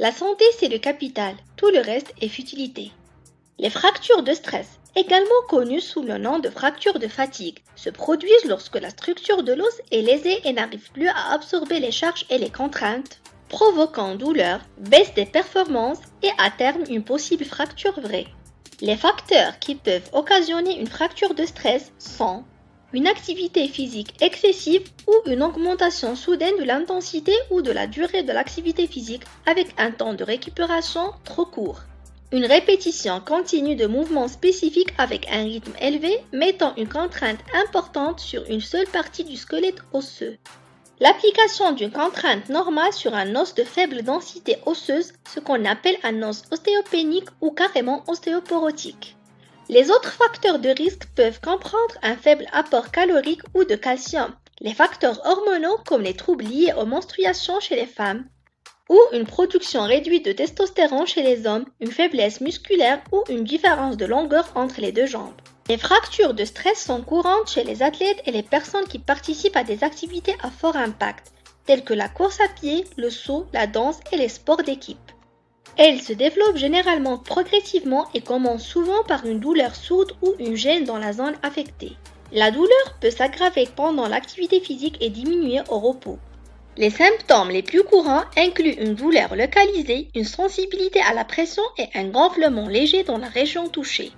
La santé, c'est le capital, tout le reste est futilité. Les fractures de stress, également connues sous le nom de fractures de fatigue, se produisent lorsque la structure de l'os est lésée et n'arrive plus à absorber les charges et les contraintes, provoquant douleur, baisse des performances et à terme une possible fracture vraie. Les facteurs qui peuvent occasionner une fracture de stress sont une activité physique excessive ou une augmentation soudaine de l'intensité ou de la durée de l'activité physique avec un temps de récupération trop court. Une répétition continue de mouvements spécifiques avec un rythme élevé mettant une contrainte importante sur une seule partie du squelette osseux. L'application d'une contrainte normale sur un os de faible densité osseuse, ce qu'on appelle un os ostéopénique ou carrément ostéoporotique. Les autres facteurs de risque peuvent comprendre un faible apport calorique ou de calcium, les facteurs hormonaux comme les troubles liés aux menstruations chez les femmes, ou une production réduite de testostérone chez les hommes, une faiblesse musculaire ou une différence de longueur entre les deux jambes. Les fractures de stress sont courantes chez les athlètes et les personnes qui participent à des activités à fort impact, telles que la course à pied, le saut, la danse et les sports d'équipe. Elles se développent généralement progressivement et commencent souvent par une douleur sourde ou une gêne dans la zone affectée. La douleur peut s'aggraver pendant l'activité physique et diminuer au repos. Les symptômes les plus courants incluent une douleur localisée, une sensibilité à la pression et un gonflement léger dans la région touchée.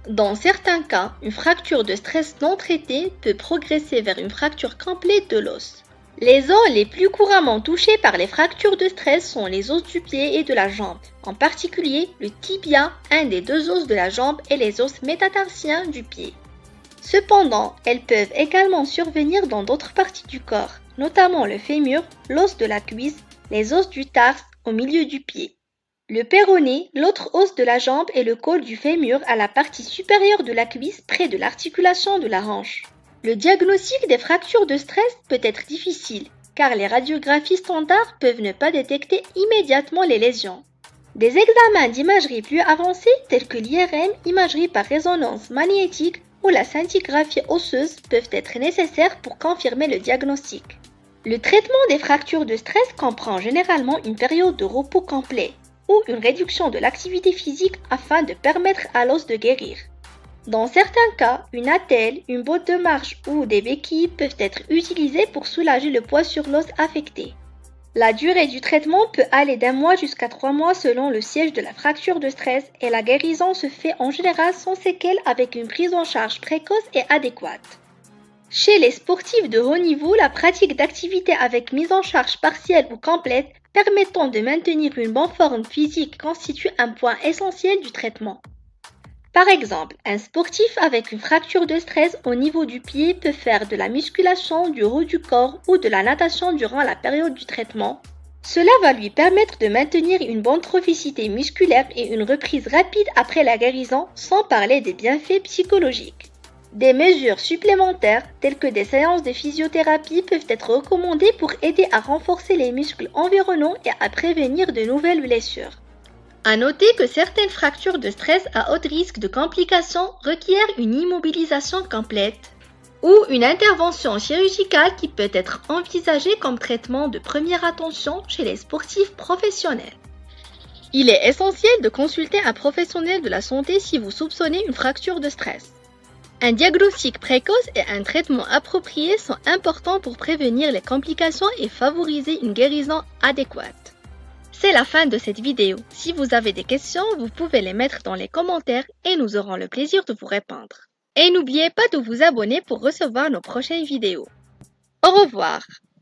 Dans certains cas, une fracture de stress non traitée peut progresser vers une fracture complète de l'os. Les os les plus couramment touchés par les fractures de stress sont les os du pied et de la jambe, en particulier le tibia, un des deux os de la jambe, et les os métatarsiens du pied. Cependant, elles peuvent également survenir dans d'autres parties du corps, notamment le fémur, l'os de la cuisse, les os du tarse au milieu du pied. Le péroné, l'autre os de la jambe et le col du fémur à la partie supérieure de la cuisse près de l'articulation de la hanche. Le diagnostic des fractures de stress peut être difficile, car les radiographies standards peuvent ne pas détecter immédiatement les lésions. Des examens d'imagerie plus avancés tels que l'IRM, imagerie par résonance magnétique ou la scintigraphie osseuse peuvent être nécessaires pour confirmer le diagnostic. Le traitement des fractures de stress comprend généralement une période de repos complet ou une réduction de l'activité physique afin de permettre à l'os de guérir. Dans certains cas, une attelle, une botte de marche ou des béquilles peuvent être utilisées pour soulager le poids sur l'os affecté. La durée du traitement peut aller d'1 mois jusqu'à 3 mois selon le siège de la fracture de stress et la guérison se fait en général sans séquelles avec une prise en charge précoce et adéquate. Chez les sportifs de haut niveau, la pratique d'activités avec mise en charge partielle ou complète permettant de maintenir une bonne forme physique constitue un point essentiel du traitement. Par exemple, un sportif avec une fracture de stress au niveau du pied peut faire de la musculation du haut du corps ou de la natation durant la période du traitement. Cela va lui permettre de maintenir une bonne trophicité musculaire et une reprise rapide après la guérison, sans parler des bienfaits psychologiques. Des mesures supplémentaires, telles que des séances de physiothérapie, peuvent être recommandées pour aider à renforcer les muscles environnants et à prévenir de nouvelles blessures. À noter que certaines fractures de stress à haut risque de complications requièrent une immobilisation complète ou une intervention chirurgicale qui peut être envisagée comme traitement de première attention chez les sportifs professionnels. Il est essentiel de consulter un professionnel de la santé si vous soupçonnez une fracture de stress. Un diagnostic précoce et un traitement approprié sont importants pour prévenir les complications et favoriser une guérison adéquate. C'est la fin de cette vidéo. Si vous avez des questions, vous pouvez les mettre dans les commentaires et nous aurons le plaisir de vous répondre. Et n'oubliez pas de vous abonner pour recevoir nos prochaines vidéos. Au revoir!